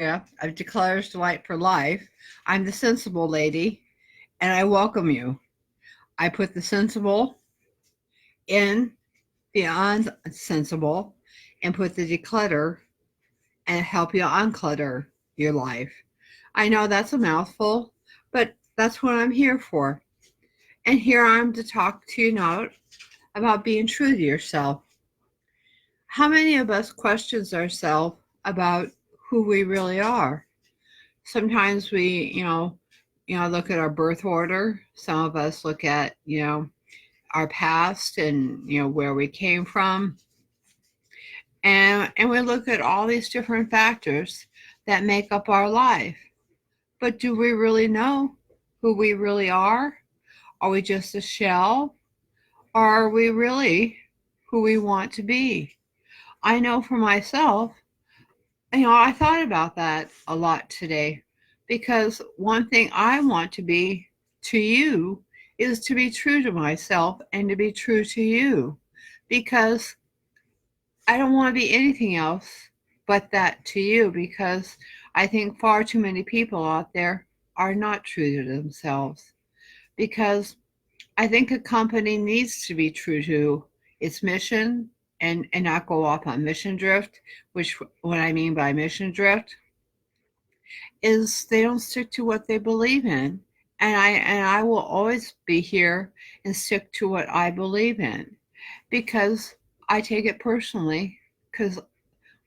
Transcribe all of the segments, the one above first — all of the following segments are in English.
of Declutter's Delight for Life. I'm the sensible lady, and I welcome you. I put the sensible in the unsensible and put the declutter and help you unclutter your life. I know that's a mouthful, but that's what I'm here for. And here I'm to talk to you now about being true to yourself. How many of us questions ourselves about who we really are? Sometimes we, look at our birth order. Some of us look at, our past and, where we came from. And we look at all these different factors that make up our life. But do we really know who we really are? Are we just a shell? Or are we really who we want to be? I know for myself, I thought about that a lot today because one thing I want to be to you is to be true to myself and to be true to you because I don't want to be anything else but that to you because I think far too many people out there are not true to themselves because I think a company needs to be true to its mission and not go off on mission drift, which what I mean by mission drift is they don't stick to what they believe in. And I will always be here and stick to what I believe in because I take it personally because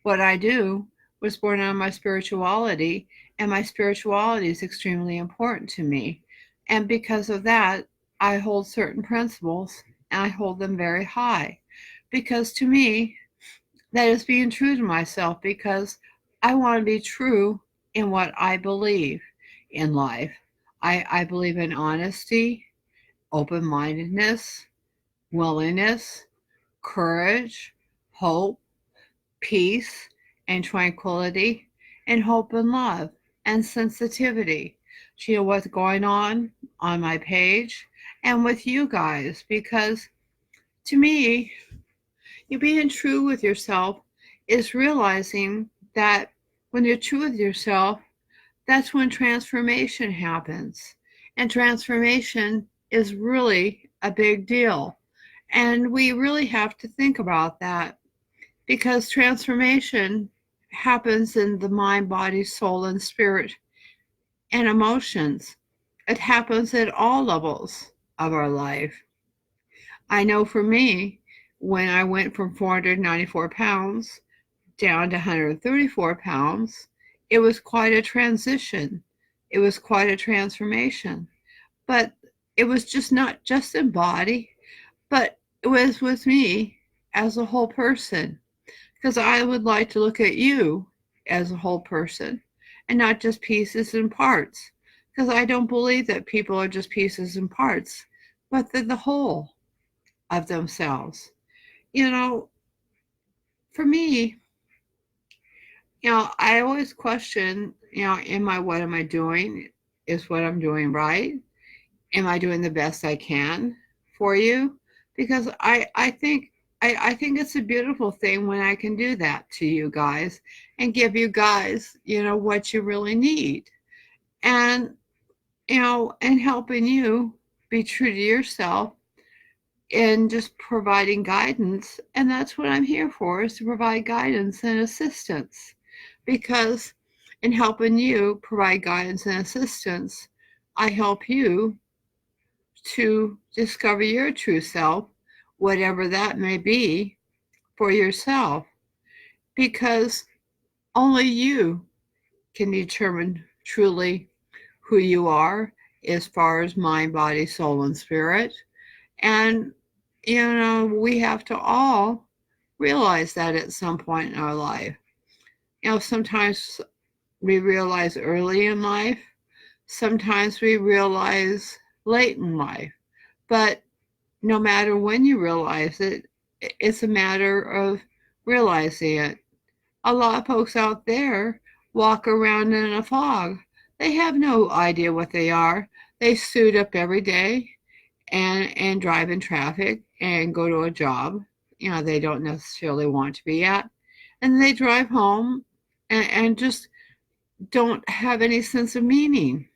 what I do was born out of my spirituality and my spirituality is extremely important to me. And because of that, I hold certain principles and I hold them very high because to me, that is being true to myself because I want to be true in what I believe in life. I believe in honesty, open mindedness, willingness, courage, hope, peace, and tranquility, and hope and love and sensitivity to what's going on my page and with you guys because to me you being true with yourself is realizing that when you're true with yourself, that's when transformation happens. And transformation is really a big deal. And we really have to think about that because transformation happens in the mind, body, soul, and spirit and emotions. It happens at all levels of our life. I know for me, when I went from 494 pounds down to 134 pounds, it was quite a transition. It was quite a transformation. But it was just not just in body, but it was with me as a whole person. Because I would like to look at you as a whole person and not just pieces and parts. Because I don't believe that people are just pieces and parts, but they're the whole of themselves. You know, for me, I always question, what am I doing? Is what I'm doing right? Am I doing the best I can for you? Because I think it's a beautiful thing when I can do that to you guys and give you guys, what you really need. And, and helping you be true to yourself and just providing guidance. And that's what I'm here for, is to provide guidance and assistance. Because in helping you provide guidance and assistance, I help you to discover your true self, whatever that may be for yourself, because only you can determine truly who you are as far as mind, body, soul, and spirit. And, we have to all realize that at some point in our life. Sometimes we realize early in life, sometimes we realize late in life. But no matter when you realize it, it's a matter of realizing it. A lot of folks out there walk around in a fog. They have no idea what they are. They suit up every day and drive in traffic and go to a job, they don't necessarily want to be at. And they drive home and just don't have any sense of meaning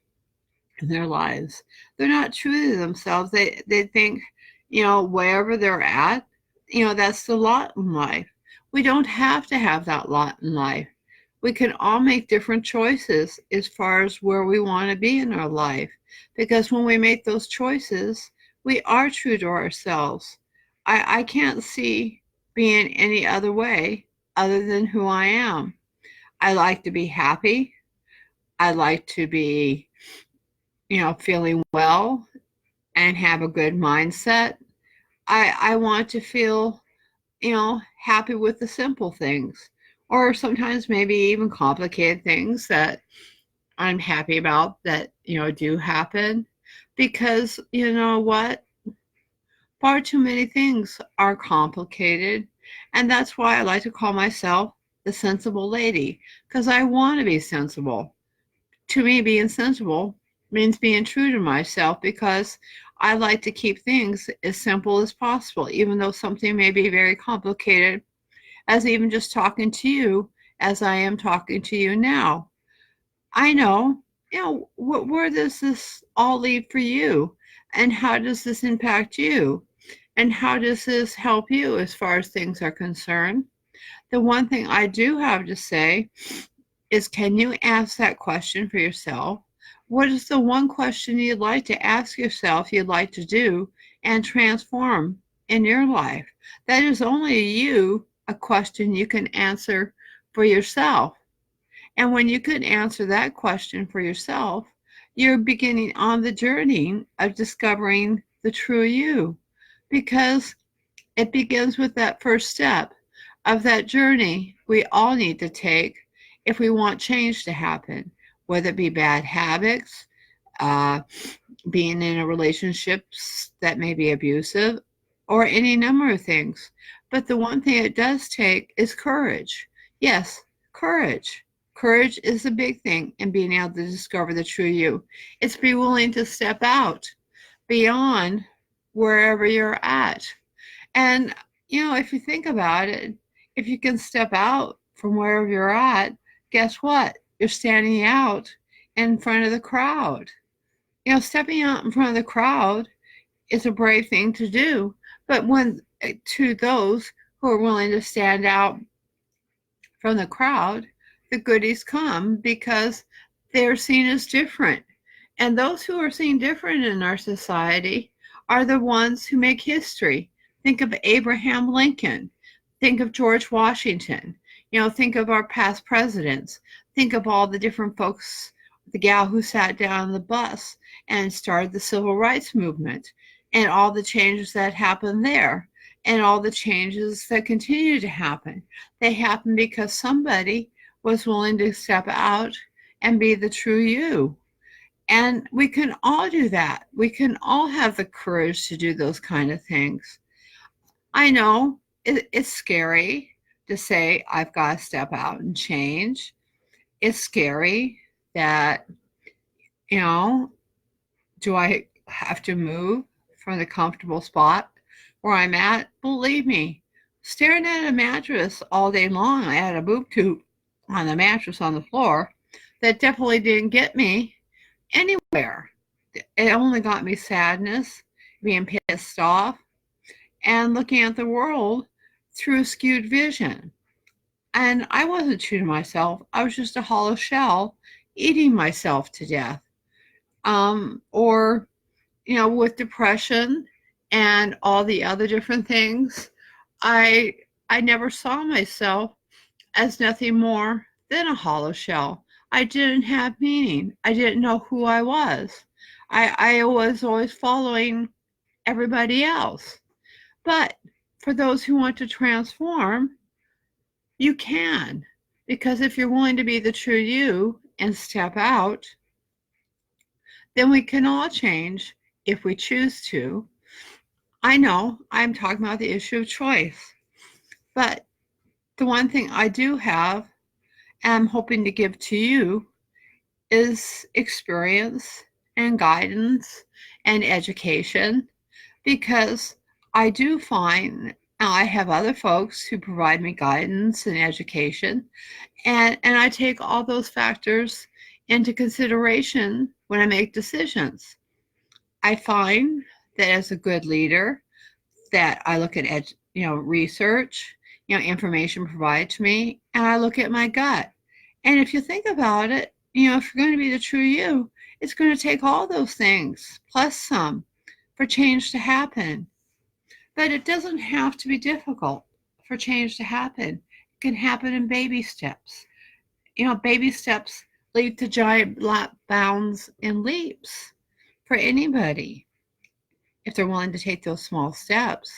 in their lives. They're not true to themselves. They think, wherever they're at, that's the lot in life. We don't have to have that lot in life. We can all make different choices as far as where we want to be in our life. Because when we make those choices, we are true to ourselves. I can't see being any other way other than who I am. I like to be happy. I like to be, feeling well and have a good mindset. I want to feel, happy with the simple things, or sometimes maybe even complicated things that I'm happy about that, do happen. Because you know what? Far too many things are complicated. And that's why I like to call myself the sensible lady, because I want to be sensible. To me, being sensible means being true to myself because I like to keep things as simple as possible, even though something may be very complicated, as even just talking to you as I am talking to you now. I know, where does this all lead for you? And how does this impact you? And how does this help you as far as things are concerned? The one thing I do have to say is, can you ask that question for yourself? What is the one question you'd like to ask yourself, you'd like to do and transform in your life? That is only you a question you can answer for yourself. And when you can answer that question for yourself, you're beginning on the journey of discovering the true you, because it begins with that first step of that journey we all need to take if we want change to happen, whether it be bad habits, uh, being in a relationships that may be abusive, or any number of things. But the one thing it does take is courage. Yes, courage. Courage is a big thing in being able to discover the true you. It's be willing to step out beyond wherever you're at. And, if you think about it, if you can step out from wherever you're at, guess what? You're standing out in front of the crowd. Stepping out in front of the crowd is a brave thing to do. But when to those who are willing to stand out from the crowd, the goodies come because they're seen as different. And those who are seen different in our society are the ones who make history. Think of Abraham Lincoln. Think of George Washington. Think of our past presidents. Think of all the different folks, the gal who sat down on the bus and started the civil rights movement, and all the changes that happened there, and all the changes that continue to happen. They happen because somebody was willing to step out and be the true you. And we can all do that. We can all have the courage to do those kind of things. I know it's scary to say, I've got to step out and change. It's scary that, you know, do I have to move from the comfortable spot where I'm at? Believe me, staring at a mattress all day long, I had a boob tube on the mattress on the floor, that definitely didn't get me anywhere. It only got me sadness, being pissed off, and looking at the world through skewed vision. And I wasn't true to myself. I was just a hollow shell eating myself to death. Or, with depression and all the other different things, I I never saw myself as nothing more than a hollow shell. I didn't have meaning. I didn't know who I was. I was always following everybody else. But for those who want to transform, you can. Because if you're willing to be the true you and step out, then we can all change if we choose to. I know I'm talking about the issue of choice, but the one thing I do have and I'm hoping to give to you is experience and guidance and education, because I do find Now, I have other folks who provide me guidance and education, and I take all those factors into consideration when I make decisions. I find that as a good leader, that I look at research, information provided to me, and I look at my gut. And if you think about it, if you're going to be the true you, it's going to take all those things plus some for change to happen. But it doesn't have to be difficult for change to happen. It can happen in baby steps. Baby steps lead to giant bounds and leaps for anybody if they're willing to take those small steps.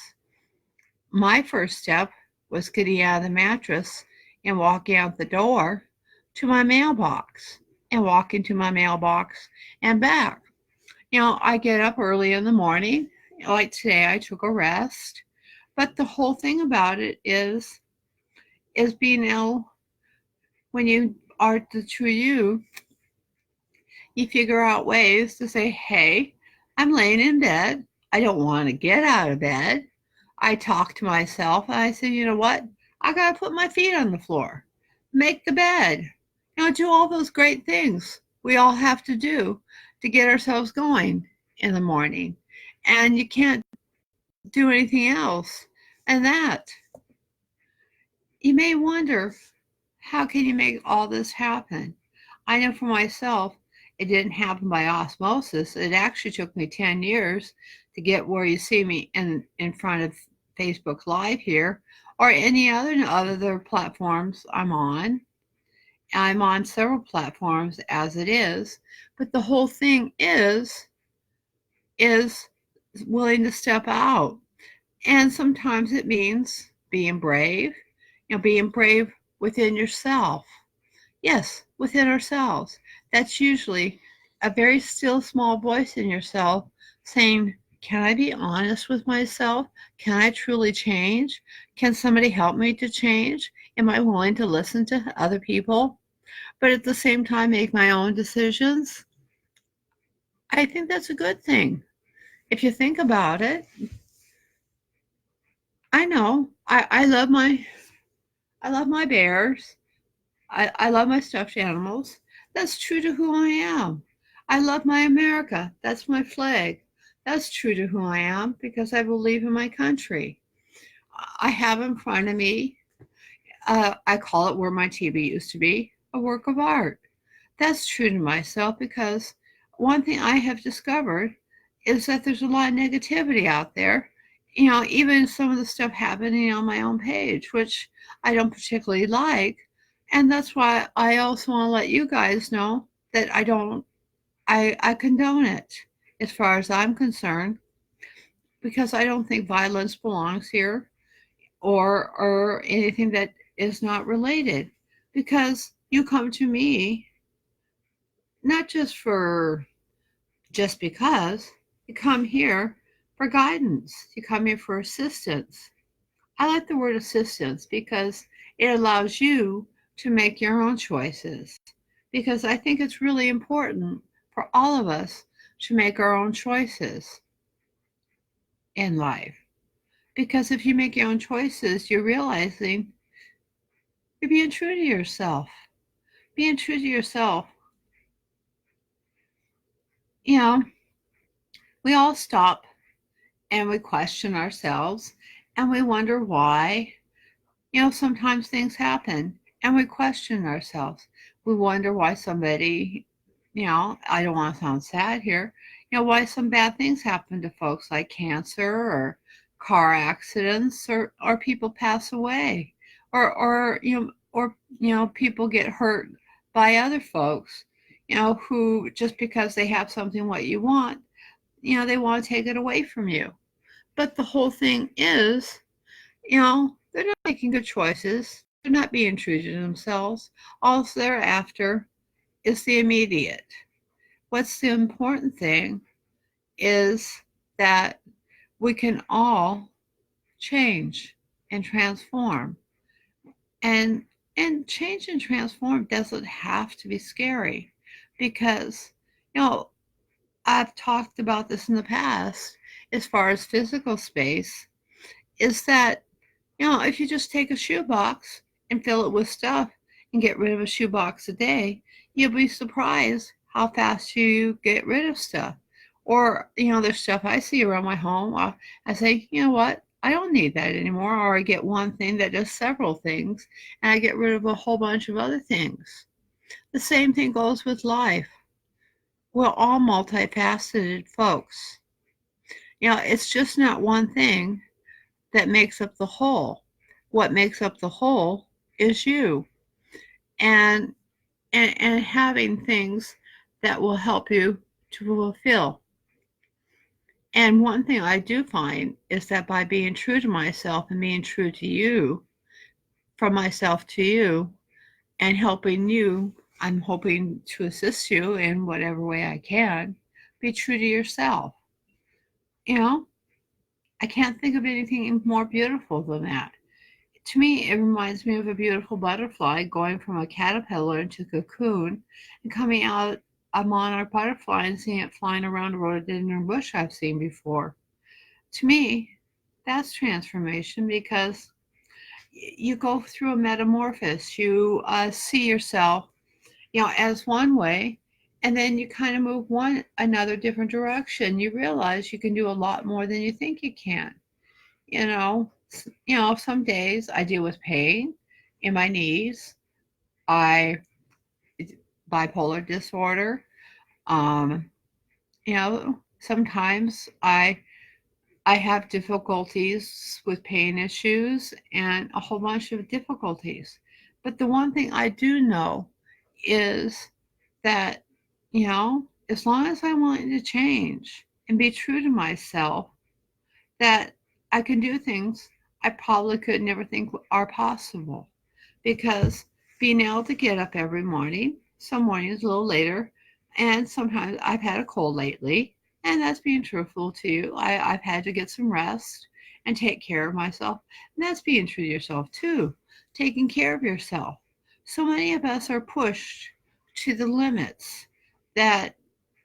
My first step was getting out of the mattress and walking out the door to my mailbox and walking to my mailbox and back. I get up early in the morning. Like today, I took a rest. But the whole thing about it is being ill when you are the true you figure out ways to say, hey, I'm laying in bed. I don't want to get out of bed. I talk to myself and I say, you know what? I got to put my feet on the floor, make the bed, do all those great things we all have to do to get ourselves going in the morning. And you can't do anything else. And that, you may wonder, how can you make all this happen? I know for myself, it didn't happen by osmosis. It actually took me 10 years to get where you see me in front of Facebook Live here or any other platforms I'm on. I'm on several platforms as it is, but the whole thing is willing to step out. And sometimes it means being brave, being brave within yourself. Yes, within ourselves. That's usually a very still, small voice in yourself saying, can I be honest with myself? Can I truly change? Can somebody help me to change? Am I willing to listen to other people, but at the same time make my own decisions? I think that's a good thing. If you think about it, I know I love my bears. I love my stuffed animals. That's true to who I am. I love my America. That's my flag. That's true to who I am because I believe in my country. I have in front of me, I call it where my TV used to be, a work of art. That's true to myself because one thing I have discovered is that there's a lot of negativity out there. Even some of the stuff happening on my own page, which I don't particularly like. And that's why I also want to let you guys know that I condone it as far as I'm concerned, because I don't think violence belongs here or anything that is not related. Because you come to me not just because, you come here for guidance, you come here for assistance. I like the word assistance because it allows you to make your own choices. Because I think it's really important for all of us to make our own choices in life. Because if you make your own choices, you're realizing you're being true to yourself. Being true to yourself. You know, we all stop and we question ourselves and we wonder why. Sometimes things happen and we question ourselves. We wonder why somebody, I don't want to sound sad here, why some bad things happen to folks like cancer or car accidents or people pass away or people get hurt by other folks, who just because they have something what you want, they want to take it away from you. But the whole thing is, they're not making good choices. They're not being true to themselves. All they're after is the immediate. What's the important thing is that we can all change and transform. And change and transform doesn't have to be scary because, I've talked about this in the past as far as physical space, is that If you just take a shoebox and fill it with stuff and get rid of a shoebox a day, you'll be surprised how fast you get rid of stuff. Or, there's stuff I see around my home. I say, you know what? I don't need that anymore. Or I get one thing that does several things and I get rid of a whole bunch of other things. The same thing goes with life. We're all multifaceted folks. It's just not one thing that makes up the whole. What makes up the whole is you. And and having things that will help you to fulfill. And one thing I do find is that by being true to myself and being true to you, from myself to you, and helping you, I'm hoping to assist you in whatever way I can. Be true to yourself. You know, I can't think of anything more beautiful than that. To me, it reminds me of a beautiful butterfly going from a caterpillar into a cocoon and coming out a monarch butterfly and seeing it flying around a rhododendron bush I've seen before. To me, that's transformation because you go through a metamorphosis. You see yourself, as one way, and then you kind of move another different direction. You realize you can do a lot more than you think you can. You know, some days I deal with pain in my knees. I bipolar disorder. Um, sometimes I have difficulties with pain issues and a whole bunch of difficulties. But the one thing I do know is that, as long as I'm willing to change and be true to myself, that I can do things I probably could never think are possible. Because being able to get up every morning, some mornings a little later, and sometimes I've had a cold lately, and that's being truthful to you. I've had to get some rest and take care of myself, and that's being true to yourself too, taking care of yourself. So many of us are pushed to the limits that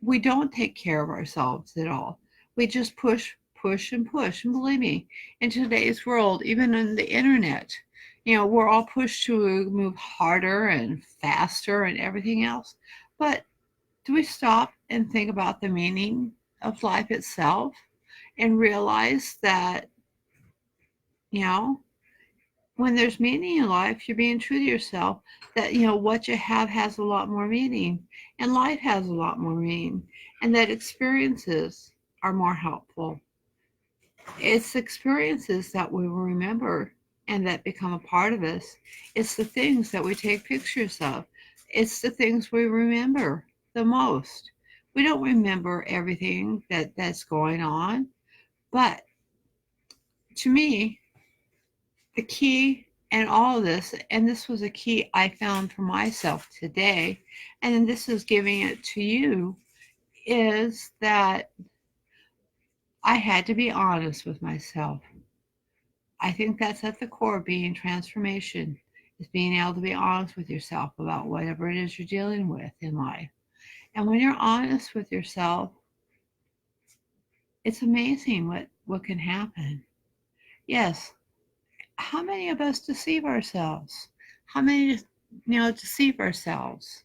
we don't take care of ourselves at all. We just push, push, and push. And believe me, in today's world, even on the internet, we're all pushed to move harder and faster and everything else. But do we stop and think about the meaning of life itself and realize that, you know, when there's meaning in life, you're being true to yourself, that, what you have has a lot more meaning and life has a lot more meaning, and that experiences are more helpful. It's experiences that we will remember and that become a part of us. It's the things that we take pictures of. It's the things we remember the most. We don't remember everything that's going on, but to me, the key in all of this, and this was a key I found for myself today, and then this is giving it to you, is that I had to be honest with myself. I think that's at the core of being transformation, is being able to be honest with yourself about whatever it is you're dealing with in life. And when you're honest with yourself, it's amazing what can happen. Yes, how many of us deceive ourselves? How many, deceive ourselves?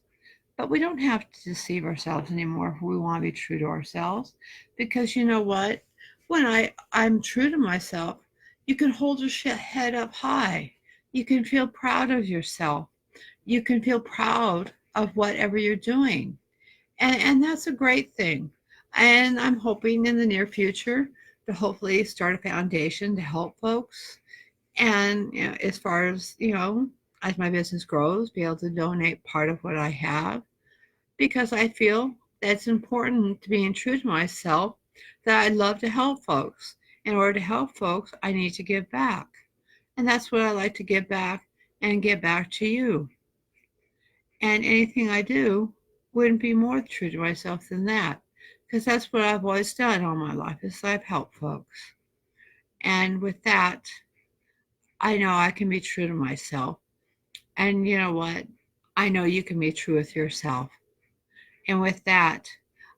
But we don't have to deceive ourselves anymore if we want to be true to ourselves. Because you know what? When I'm true to myself, you can hold your head up high. You can feel proud of yourself. You can feel proud of whatever you're doing. And that's a great thing. And I'm hoping in the near future to hopefully start a foundation to help folks. And as far as my business grows, be able to donate part of what I have, because I feel that it's important to being true to myself, that I love to help folks. In order to help folks, I need to give back. And that's what I like to give back and give back to you. And anything I do wouldn't be more true to myself than that, because that's what I've always done all my life, is I've helped folks. And with that, I know I can be true to myself. And you know what? I know you can be true with yourself. And with that,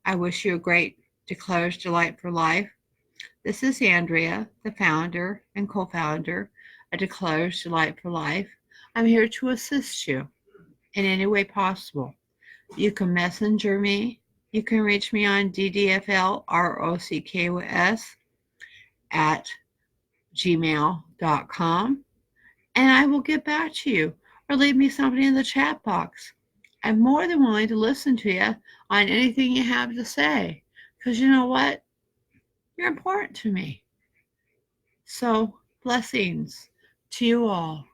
I wish you a great Declutter's Delight for Life. This is Andrea, the founder and co-founder a Declutter's Delight for Life. I'm here to assist you in any way possible. You can messenger me. You can reach me on ddflrocks at gmail.com, and I will get back to you, or leave me something in the chat box. I'm more than willing to listen to you on anything you have to say, because you know what? You're important to me. So, blessings to you all.